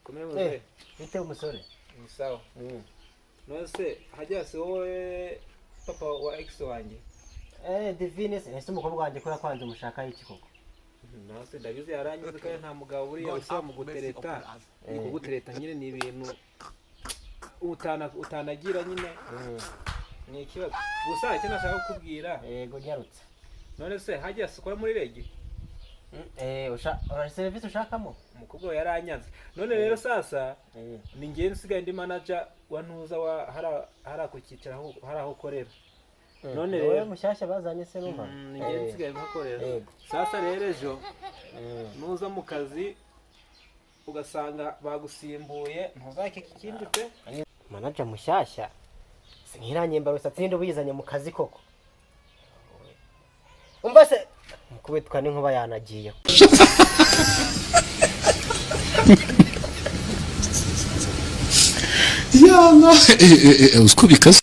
Kumeze bite umusore ni sawa. Nose hajya se wowe papa wa ex wanjye. Divine ese umukobwa wanjye ko yakwanze umushaka iki koko? Nose ndabizi yarangize kandi nta mugabo buriya usaba mu gutereta. Kugutereta nyine ni ibintu utanagira nyine. Ni ikibazo. Gusa icyo nashaka kukubwira. Yego nyarutse. None se hajya se ukora muri regi? Ora service ushakamo? Umukobwa yaranyaze. None rero sasa ni ngiye nsigaye ndi manager wa ntuza wa hara kukicara aho ukorera. None rero mushyashya bazanye se numva. Ni ngiye nsigaye nkakorera. Sasa rero ejo nuza mu kazi ugasanga bagusimbuye ntuzake ikindi pe. Manager mushyashya sinkiranyemba rusatsi ndo buyizanye mu kazi koko. Umva se mukubitwa n'inkuba yanagiye. Yana usko bikaze